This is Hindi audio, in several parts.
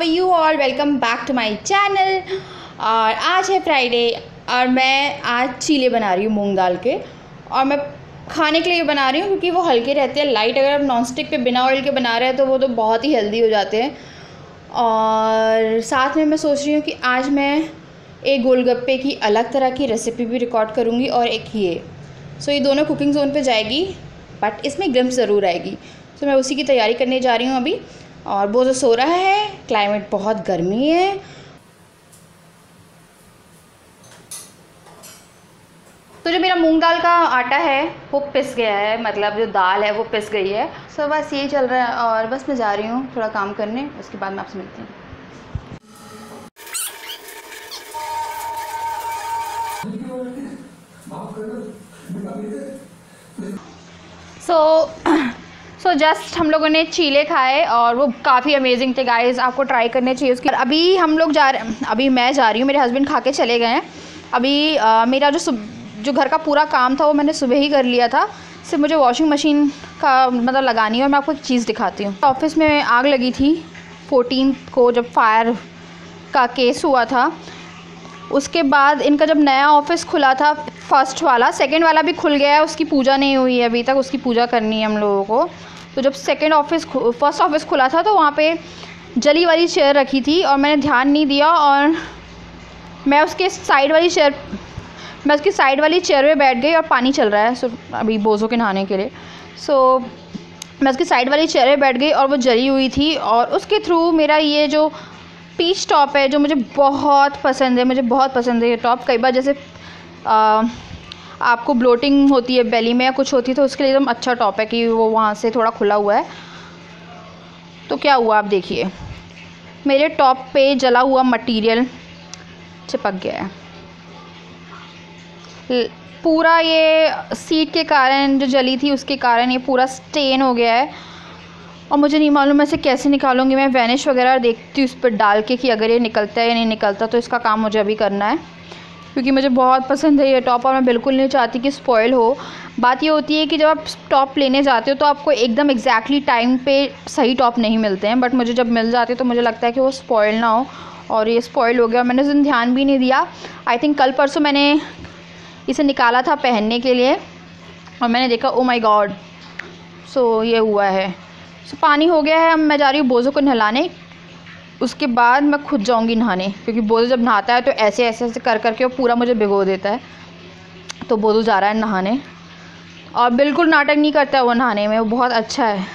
You all welcome back to my channel. और आज है फ्राइडे और मैं आज चीले बना रही हूँ मूंग दाल के। और मैं खाने के लिए बना रही हूँ क्योंकि वो हल्के रहते हैं, लाइट। अगर आप नॉन स्टिक पे बिना ऑयल के बना रहे हैं तो वो तो बहुत ही हेल्दी हो जाते हैं। और साथ में मैं सोच रही हूँ कि आज मैं एक गोलगप्पे की अलग तरह की रेसिपी भी रिकॉर्ड करूँगी और एक ये। सो ये दोनों कुकिंग जोन पे जाएगी, बट इसमें ग्लिम्स ज़रूर आएगी। तो मैं उसी की तैयारी करने जा रही हूँ अभी। और वो जो सो रहा है, क्लाइमेट बहुत गर्मी है। तो जो मेरा मूंग दाल का आटा है वो पिस गया है, मतलब जो दाल है वो पिस गई है। सो बस यही चल रहा है और बस मैं जा रही हूँ थोड़ा काम करने, उसके बाद मैं आपसे मिलती हूँ। सो जस्ट हम लोगों ने चीले खाए और वो काफ़ी अमेजिंग थे गाइस, आपको ट्राई करने चाहिए उसके। अभी हम लोग अभी मैं जा रही हूँ, मेरे हस्बैंड खा के चले गए हैं। अभी मेरा जो घर का पूरा काम था वो मैंने सुबह ही कर लिया था। सिर्फ मुझे वॉशिंग मशीन का मतलब लगानी है। और मैं आपको एक चीज़ दिखाती हूँ। ऑफिस में आग लगी थी 14 को, जब फायर का केस हुआ था। उसके बाद इनका जब नया ऑफिस खुला था, फर्स्ट वाला, सेकंड वाला भी खुल गया है, उसकी पूजा नहीं हुई है अभी तक, उसकी पूजा करनी है हम लोगों को। तो जब फर्स्ट ऑफिस खुला था तो वहाँ पे जली वाली चेयर रखी थी और मैंने ध्यान नहीं दिया और मैं उसकी साइड वाली चेयर पे बैठ गई और पानी चल रहा है अभी बोझों के नहाने के लिए। मैं उसकी साइड वाली चेयर पे बैठ गई और वो जली हुई थी। और उसके थ्रू मेरा ये जो पीच टॉप है जो मुझे बहुत पसंद है, ये टॉप। कई बार जैसे आपको ब्लोटिंग होती है बेली में या कुछ होती है तो उसके लिए एकदम अच्छा टॉप है कि वो वहाँ से थोड़ा खुला हुआ है। तो क्या हुआ आप देखिए, मेरे टॉप पे जला हुआ मटेरियल चिपक गया है पूरा। ये सीट के कारण जो जली थी उसके कारण ये पूरा स्टेन हो गया है। और मुझे नहीं मालूम मैं इसे कैसे निकालूंगी। मैं वैनिश वगैरह देखती हूँ उस पर डाल के कि अगर ये निकलता है या नहीं निकलता। तो इसका काम मुझे अभी करना है क्योंकि मुझे बहुत पसंद है ये टॉप और मैं बिल्कुल नहीं चाहती कि स्पॉइल हो। बात ये होती है कि जब आप टॉप लेने जाते हो तो आपको एकदम एग्जैक्टली टाइम पे सही टॉप नहीं मिलते हैं, बट मुझे जब मिल जाते तो मुझे लगता है कि वो स्पॉइल ना हो। और ये स्पॉइल हो गया और मैंने उस दिन ध्यान भी नहीं दिया। आई थिंक कल परसों मैंने इसे निकाला था पहनने के लिए और मैंने देखा ओ माई गॉड। सो ये हुआ है। पानी हो गया है। अब मैं जा रही हूँ बोझों को नहलाने, उसके बाद मैं खुद जाऊँगी नहाने क्योंकि बोझो जब नहाता है तो ऐसे कर करके वो पूरा मुझे भिगो देता है। तो बोझो जा रहा है नहाने और बिल्कुल नाटक नहीं करता है वो नहाने में, वो बहुत अच्छा है,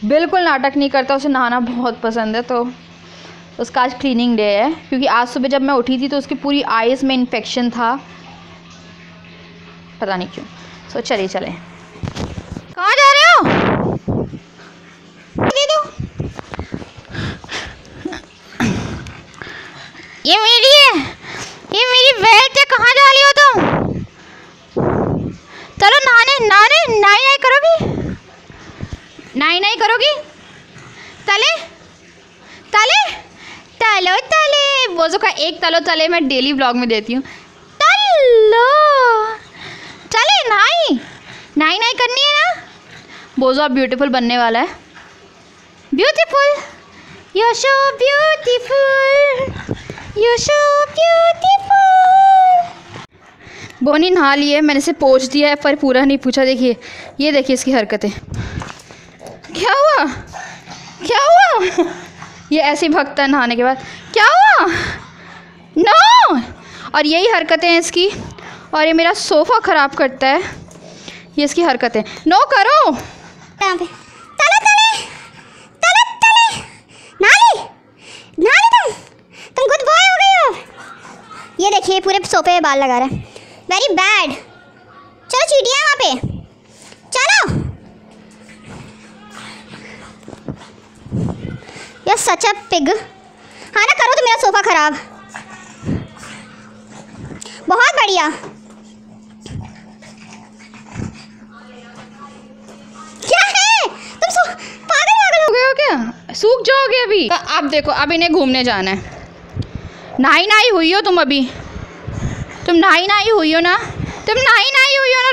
बिल्कुल नाटक नहीं करता, उसे नहाना बहुत पसंद है। तो उसका आज क्लीनिंग डे है क्योंकि आज सुबह जब मैं उठी थी तो उसकी पूरी आइज़ में इन्फेक्शन था, पता नहीं क्यों। सो चलिए कहाँ जा रहे हो? दे दो। ये मेरी बेल्ट है, कहाँ जा रही हो तुम? चलो नहाने नाई करोगी? तले बोझों का एक तले मैं डेली व्लॉग में देती हूँ। तलो चले नाई करनी है ना। बोझो अब ब्यूटीफुल बनने वाला है। Beautiful, you're so beautiful। बोनी नहा ली है, मैंने इसे पोंछ दिया है पर पूरा नहीं पूछा। देखिए, ये देखिए इसकी हरकतें। क्या हुआ? ये ऐसे ही भगता है नहाने के बाद। क्या हुआ? नो। और यही हरकतें हैं इसकी। और ये मेरा सोफ़ा ख़राब करता है, ये इसकी हरकतें। नो करो। तले तुम गुड बॉय हो गए हो। ये देखिए पूरे सोफे पे बाल लगा रहा है, वेरी बैड। चलो चीटियाँ वहाँ पे, चलो। यार सच अ पिग। हाँ ना, करो तो मेरा सोफा खराब। बहुत बढ़िया। क्या है तुम पागल हो गए हो क्या? सूख जाओगे अभी। अब देखो, अब इन्हें घूमने जाना है। नहाई हुई हो तुम अभी? तुम नहाई हुई हो ना?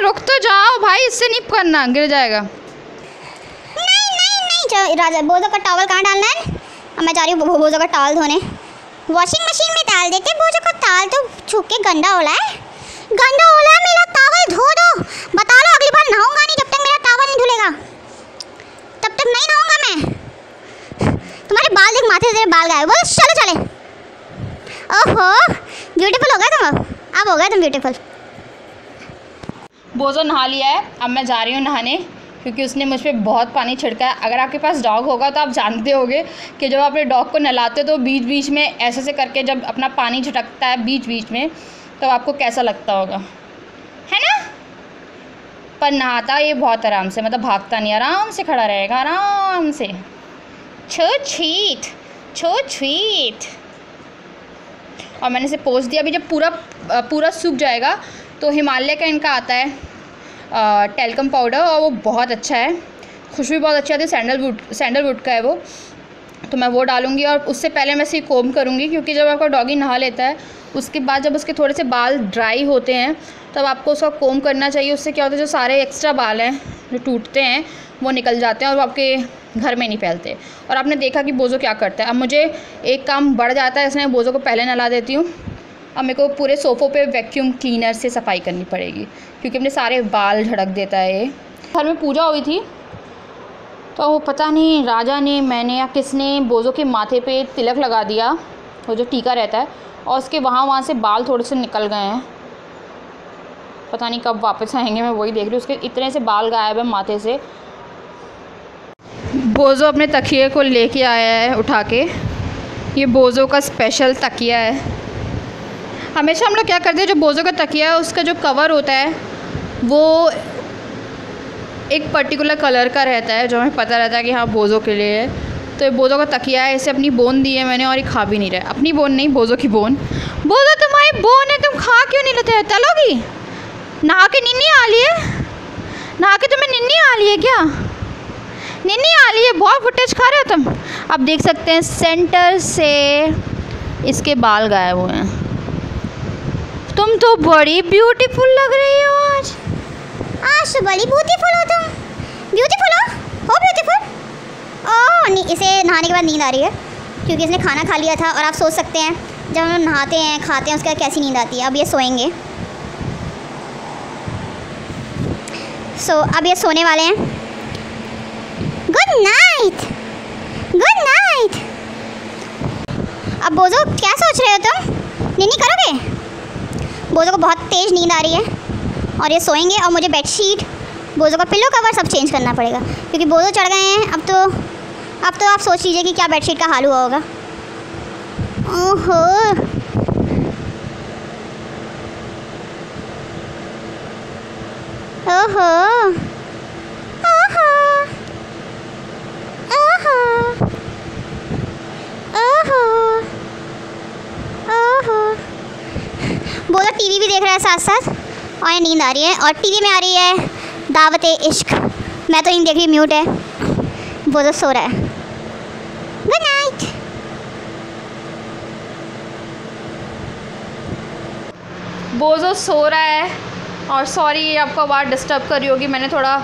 रुक तो जाओ भाई, इससे नहीं करना, गिर जाएगा। नहीं। राजा बोझों का टॉवल कहाँ डालना है? अब मैं जा रही हूँ बोझों का टाल धोने। वॉशिंग मशीन में डाल देते बोझों का टाल, तो छूक के गंदा होला है, गंदा होला है। मेरा टावल धो दो, बता लो अगली बार नहाऊंगा नहीं जब तक मेरा टावल नहीं धुलेगा, तब तक नहीं नहाऊंगा मैं। तुम्हारे बाल देख, माथे से बाल गायब। बोलो चलो चले। ओहो ब्यूटीफुल हो गया तुम, अब हो गया तुम ब्यूटीफुल। बोझो नहा लिया है, अब मैं जा रही हूँ नहाने, क्योंकि उसने मुझ पर बहुत पानी छिड़का है। अगर आपके पास डॉग होगा तो आप जानते होंगे कि जब आप अपने डॉग को नहलाते हो तो बीच बीच में ऐसे करके जब अपना पानी छिड़कता है बीच बीच में, तो आपको कैसा लगता होगा, है ना। पर नहाता ये बहुत आराम से, मतलब भागता नहीं, आराम से खड़ा रहेगा, आराम से। छो छीट। और मैंने इसे पोंछ दिया। अभी जब पूरा सूख जाएगा तो हिमालय का इनका आता है टेल्कम पाउडर, और वो बहुत अच्छा है, खुशबू बहुत अच्छी आती है, सैंडलवुड का है वो, तो मैं वो डालूँगी। और उससे पहले मैं इसे कोम करूँगी, क्योंकि जब आपका डॉगी नहा लेता है उसके बाद जब उसके थोड़े से बाल ड्राई होते हैं तब आपको उसका कोम करना चाहिए। उससे क्या होता है, जो सारे एक्स्ट्रा बाल हैं जो टूटते हैं वो निकल जाते हैं और वो आपके घर में नहीं फैलते। और आपने देखा कि बोझो क्या करता है। अब मुझे एक काम बढ़ जाता है, इसलिए बोझो को पहले नहला देती हूँ। अब मेरे को पूरे सोफ़ों पे वैक्यूम क्लीनर से सफाई करनी पड़ेगी, क्योंकि अपने सारे बाल झड़क देता है ये। घर में पूजा हुई थी तो पता नहीं राजा ने, मैंने या किसने बोझो के माथे पे तिलक लगा दिया, वो जो टीका रहता है, और उसके वहाँ से बाल थोड़े से निकल गए हैं। पता नहीं कब वापस आएंगे, मैं वही देख रही हूँ। उसके इतने से बाल गायब है माथे से। बोझो अपने तकिए को लेके आया है उठा के। ये बोझो का स्पेशल तकिया है। हमेशा हम लोग क्या करते हैं, जो बोझो का तकिया है उसका जो कवर होता है वो एक पर्टिकुलर कलर का रहता है, जो हमें पता रहता है कि हाँ बोझो के लिए है। तो ये बोझो का तकिया है, इसे अपनी बोन दी है मैंने, और ये खा भी नहीं रहा है। अपनी बोन नहीं, बोझो की बोन। बोझो तुम्हारी बोन है, तुम खा क्यों नहीं लेते? तलोगी? नहा के निन्नी आ ली है? नहा के तुम्हें निन्नी आ ली है क्या? निन्नी आ ली है? बहुत फुटेज खा रहे हो तुम। आप देख सकते हैं सेंटर से इसके बाल गायब हुए हैं। तुम तो बड़ी ब्यूटीफुल लग रही हो आज। आज तो बड़ी ब्यूटीफुल हो तुम। ब्यूटीफुल हो ब्यूटीफुल। ओह इसे नहाने के बाद नींद आ रही है, क्योंकि इसने खाना खा लिया था। और आप सोच सकते हैं जब हम लोग नहाते हैं खाते हैं उसके बाद कैसी नींद आती है। अब ये सोएंगे। अब ये सोने वाले हैं। Good night, good night. अब बोझो क्या सोच रहे हो तुम, निन्नी करोगे? बोझो को बहुत तेज़ नींद आ रही है और ये सोएंगे। और मुझे बेडशीट, बोझो का पिलो कवर सब चेंज करना पड़ेगा, क्योंकि बोझो चढ़ गए हैं। अब तो आप सोच लीजिए कि क्या बेडशीट का हाल हुआ होगा। ओहो ओहो ओहो ओहो ओहो ओहो। बोलो टीवी भी देख रहा है साथ साथ, और ये नींद आ रही है। और टीवी में आ रही है दावते इश्क। मैं तो नहीं देख रही, म्यूट है। बोलो सो रहा है। Good night. बोझो सो रहा है। और सॉरी आपको आवाज़ डिस्टर्ब कर रही होगी, मैंने थोड़ा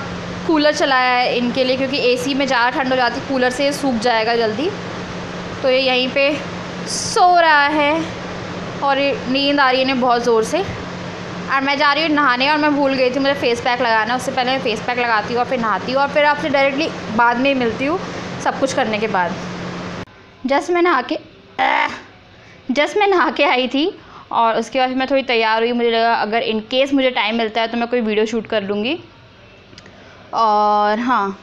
कूलर चलाया है इनके लिए, क्योंकि एसी में ज़्यादा ठंड हो जाती, कूलर से सूख जाएगा जल्दी। तो ये यहीं पे सो रहा है और नींद आ रही है इन्हें बहुत ज़ोर से। और मैं जा रही हूँ नहाने, और मैं भूल गई थी मुझे फेस पैक लगाना। उससे पहले मैं फेस पैक लगाती हूँ और फिर नहाती हूँ, और फिर आपसे डायरेक्टली बाद में मिलती हूँ सब कुछ करने के बाद। जस्ट मैं नहा के आई थी, और उसके बाद फिर मैं थोड़ी तैयार हुई। मुझे लगा अगर इन केस मुझे टाइम मिलता है तो मैं कोई वीडियो शूट कर लूँगी। और हाँ,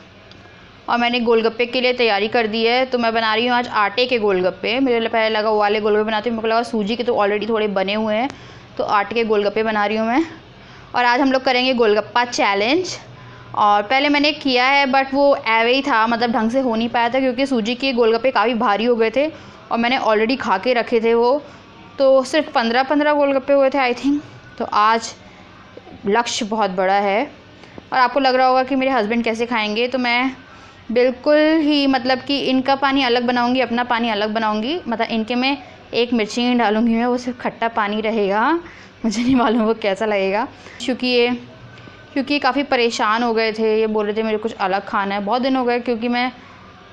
और मैंने गोलगप्पे के लिए तैयारी कर दी है। तो मैं बना रही हूँ आज आटे के गोलगप्पे। मुझे पहले लगा वो वाले गोलगप्पे बनाती हूँ, मेरे को लगा सूजी के तो ऑलरेडी थोड़े बने हुए हैं, तो आटे के गोलगप्पे बना रही हूँ मैं। और आज हम लोग करेंगे गोलगप्पा चैलेंज। और पहले मैंने किया है बट वो एवे ही था, मतलब ढंग से हो नहीं पाया था, क्योंकि सूजी के गोलगप्पे काफ़ी भारी हो गए थे और मैंने ऑलरेडी खा के रखे थे वो, तो सिर्फ 15 गोलगप्पे हुए थे आई थिंक। तो आज लक्ष्य बहुत बड़ा है। और आपको लग रहा होगा कि मेरे हस्बैंड कैसे खाएंगे, तो मैं बिल्कुल ही मतलब कि इनका पानी अलग बनाऊंगी, अपना पानी अलग बनाऊंगी। मतलब इनके में एक मिर्ची नहीं डालूंगी मैं, वो सिर्फ खट्टा पानी रहेगा। मुझे नहीं मालूम वो कैसा लगेगा, क्योंकि काफ़ी परेशान हो गए थे। ये बोल रहे थे मेरे कुछ अलग खाना है। बहुत दिन हो गए, क्योंकि मैं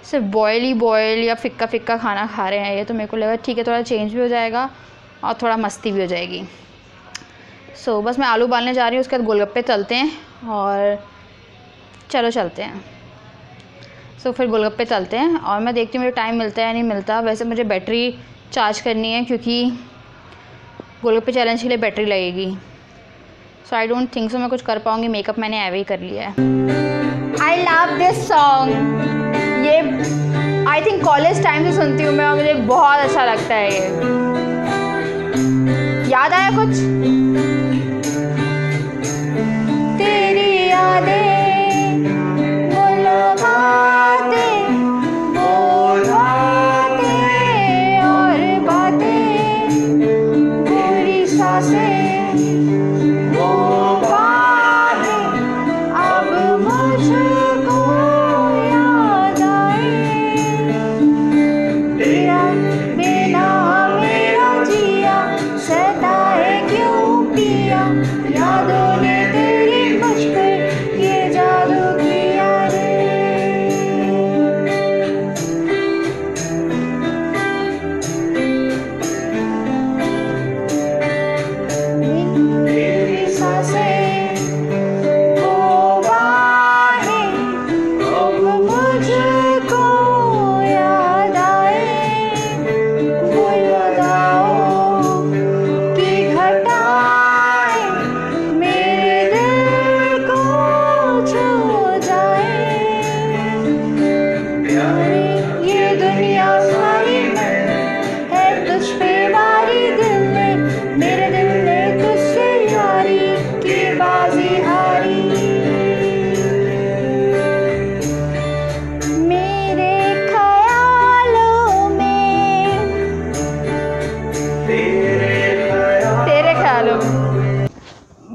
सिर्फ बॉयल या फिक्का फिक्का खाना खा रहे हैं ये, तो मेरे को लगा ठीक है थोड़ा चेंज भी हो जाएगा और थोड़ा मस्ती भी हो जाएगी। सो बस मैं आलू उबालने जा रही हूँ, उसके बाद गोलगप्पे तलते हैं और चलो चलते हैं। सो फिर गोलगप्पे तलते हैं और मैं देखती हूँ मुझे टाइम मिलता है या नहीं मिलता। वैसे मुझे बैटरी चार्ज करनी है क्योंकि गोलगप्पे चैलेंज के लिए बैटरी लगेगी। सो आई डोंट थिंक सो मैं कुछ कर पाऊँगी। मेकअप मैंने एवे ही कर लिया है। आई लव दिस सॉन्ग, ये आई थिंक कॉलेज टाइम से सुनती हूँ मैं और मुझे बहुत अच्छा लगता है ये। याद आया कुछ? तेरी यादें वो बातें और बातें पूरी सांसें वो बातें अब मुझको याद आए। तेरा बिना मेरा जिया सताए क्यों पिया, यादों ने तेरी मुझ पर ये जादू किया रे। तेरी सांसें वो बाहें अब मुझको याद आए। वो यादों की घटाएं मेरे दिल को छू जाए। ये दुनिया सारी में है तुझ पे वारी, दिल में मेरे दिल ने तुझसे यारी की बाजी हारी। मेरे ख्यालों में तेरे ख्यालों में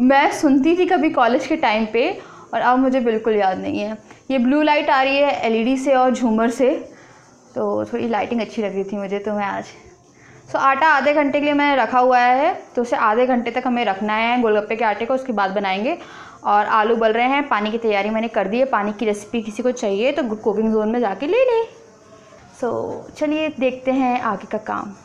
मैं सुनती थी कभी कॉलेज के टाइम पे और अब मुझे बिल्कुल याद नहीं है। ये ब्लू लाइट आ रही है एलईडी से और झूमर से, तो थोड़ी लाइटिंग अच्छी लग रही थी मुझे तो मैं आज। सो आटा आधे घंटे के लिए मैंने रखा हुआ है, तो उसे आधे घंटे तक हमें रखना है गोलगप्पे के आटे को, उसके बाद बनाएंगे। और आलू उबल रहे हैं, पानी की तैयारी मैंने कर दी है। पानी की रेसिपी किसी को चाहिए तो कुकिंग जोन में जाके ले ले। सो चलिए देखते हैं आगे का काम।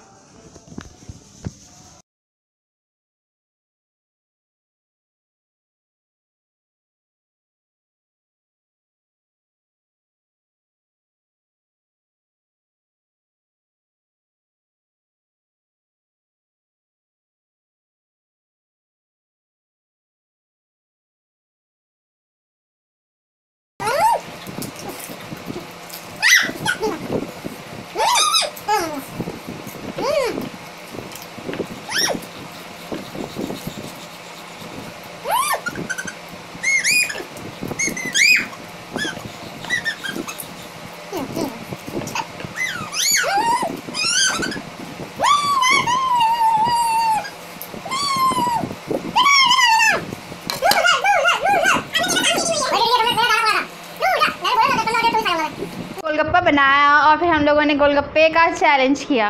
गोलगप्पा बनाया और फिर हम लोगों ने गोलगप्पे का चैलेंज किया।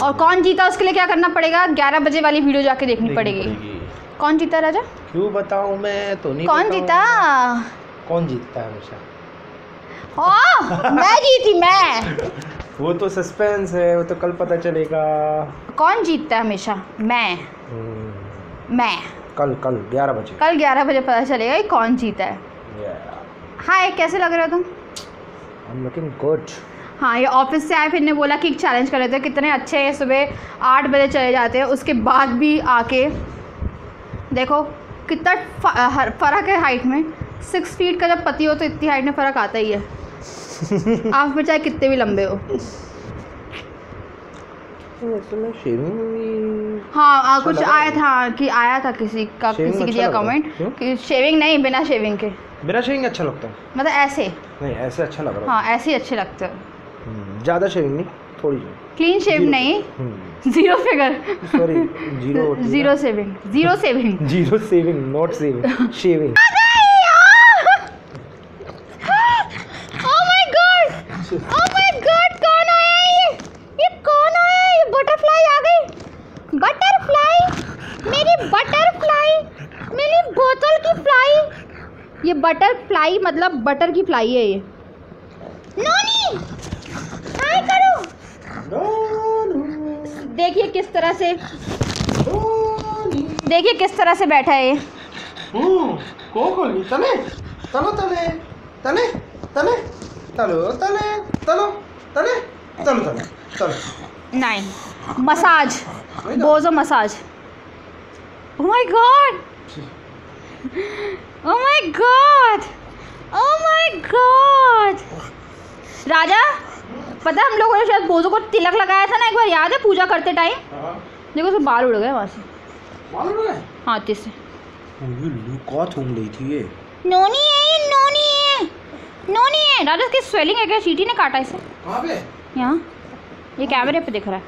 और कौन जीता उसके लिए क्या करना पड़ेगा? 11 बजे वाली वीडियो जाके देखनी पड़ेगी। कौन जीता राजा? क्यों बताऊं, मैं तो नहीं। कौन जीता? कौन जीतता है हमेशा? मैं जीती मैं। वो तो सस्पेंस है, वो तो कल पता चलेगा। कौन जीतता है हमेशा? मैं कल 11 बजे। कल 11 बजे पता चलेगा कि कौन जीता है। हाय, कैसे लग रहे हो तुम? I'm looking good। हाँ, ये ऑफिस से आए फिर ने बोला कि एक चैलेंज कर लेते हैं। कितने अच्छे हैं, सुबह 8 बजे चले जाते हैं, उसके बाद भी आके देखो कितना फ़र्क है हाइट में। 6 फीट का जब पति हो तो इतनी हाइट में फ़र्क आता ही है। आप में चाहे कितने भी लंबे हो। हाँ, कुछ आया था किसी की दिया कमेंट कि शेविंग नहीं, बिना शेविंग के। बिना शेविंग अच्छा लगता है, मतलब ऐसे नहीं, ऐसे अच्छा लग रहा है। हाँ, ऐसे ही अच्छे लगते हो। ज़्यादा शेविंग नहीं, थोड़ी क्लीन शेव नहीं, zero figure, sorry zero saving, not saving, shaving. Oh my God, कौन आया है? ये कौन आया है? ये बटरफ्लाई आ गई। बटरफ्लाई, मेरी बटरफ्लाई, मेरी बोतल की फ्लाई। ये बटरफ्लाई मतलब बटर की फ्लाई है ये। देखिए किस तरह से, देखिए किस तरह से बैठा है ये। कोकोली तले तलो तले तले तले तलो तले तलो तले तलो तले तलो। नहीं, मसाज, बोझो massage. Oh my god, oh my god, oh my god. Raja, पता है हम लोगों ने शायद बोझो को तिलक लगाया था ना एक बार, याद है पूजा करते टाइम? देखो उसके बाल उड़ गए वहाँ से, बाल उड़ गए हाथी से। ये लुका थूम रही थी ये। नोनी है ये, नोनी है, नोनी है। राजा इसकी स्वेलिंग है क्या? चींटी ने काटा इसे? कहाँ पे? यहाँ, ये कैमरे पे दिख रहा है।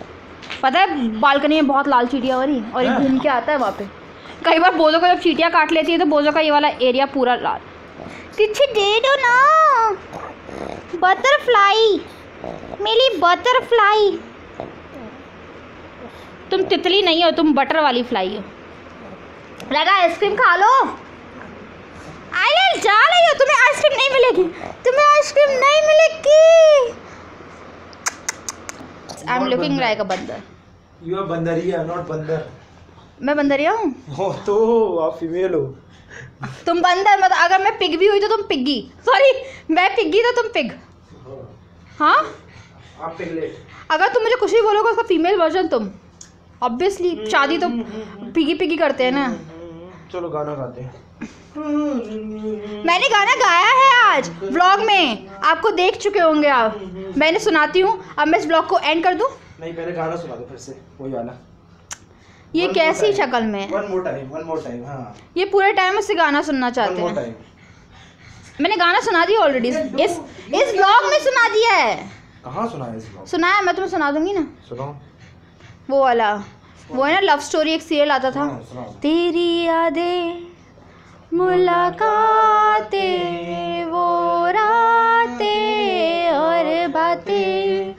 पता है बालकनी में बहुत लाल चींटियाँ हो रही, और ये घूम के आता है वहाँ पे। कई बार बोझो को जब चींटियाँ काट लेती है तो बोझो का ये वाला एरिया पूरा लाल। पीछे दे दो ना, बटरफ्लाई, मेरी बटरफ्लाई। तुम तितली नहीं हो, तुम बटर वाली फ्लाई हो। राजा आइसक्रीम खा लो। आइलैंड जा रही हो, तुम्हें आइसक्रीम नहीं मिलेगी, तुम्हें आइसक्रीम नहीं मिलेगी। I am looking like a बंदर। यू आर बंदरिया, नॉट बंदर। मैं बंदरिया हूँ? हो तो आप फीमेल हो। तुम बंदर मत। अगर मैं पिग भी हुई तो तुम पिग्गी, सॉरी मैं पिग्गी तो तुम पिग। हाँ, आप पिगलेट। अगर तुम मुझे कुछ भी बोलोगे उसका फीमेल वर्जन तुम। ऑब्वियसली शादी तो पिगी पिगी करते हैं ना। चलो गाना गाते हैं। मैंने गाना गाया है आज व्लॉग में, आपको देख चुके होंगे आप। मैंने सुनाती हूँ। अब मैं इस व्लॉग को एंड कर दूँ? नहीं, पहले गाना सुना दो फिर से, वही वाला। ये कैसी शक्ल में? One more time. हाँ, ये पूरे टाइम उससे गाना सुनना चाहते हैं। मैंने गाना सुना दिया ऑलरेडी, इस व्लॉग में सुना दिया है। कहाँ सुना है इस व्लॉग? सुना है, मैं तुम्हें सुना दूंगी ना। सुनाओ। वो वाला, वो है ना लव स्टोरी, एक सीरियल आता था। तेरी यादें, मुलाकातें, वो रातें और बातें,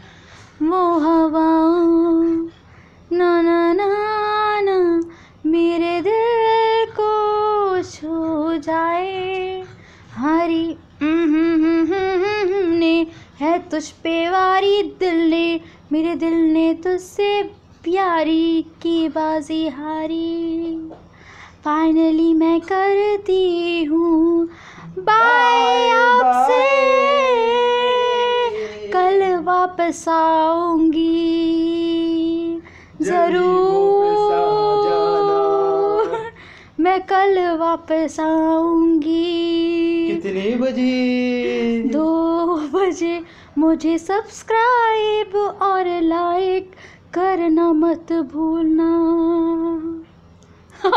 वो हवाओं, ना ना ना ना मेरे दिल को छू जाए। हरी ने है तुझ पे वारी, दिल ने, मेरे दिल ने तुझसे प्यारी की बाजी हारी। फाइनली मैं करती हूँ बाय आपसे, कल वापस आऊंगी जरूर, मैं कल वापस आऊंगी। कितने बजे? 2 बजे। मुझे सब्सक्राइब और लाइक करना मत भूलना।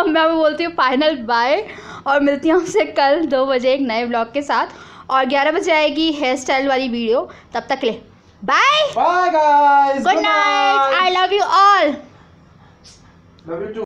मैं बोलती हूँ फाइनल बाय, और मिलती हूँ आपसे कल 2 बजे एक नए ब्लॉग के साथ, और 11 बजे आएगी हेयर स्टाइल वाली वीडियो। तब तक ले bye bye guys, good night, I love you all. Love you to.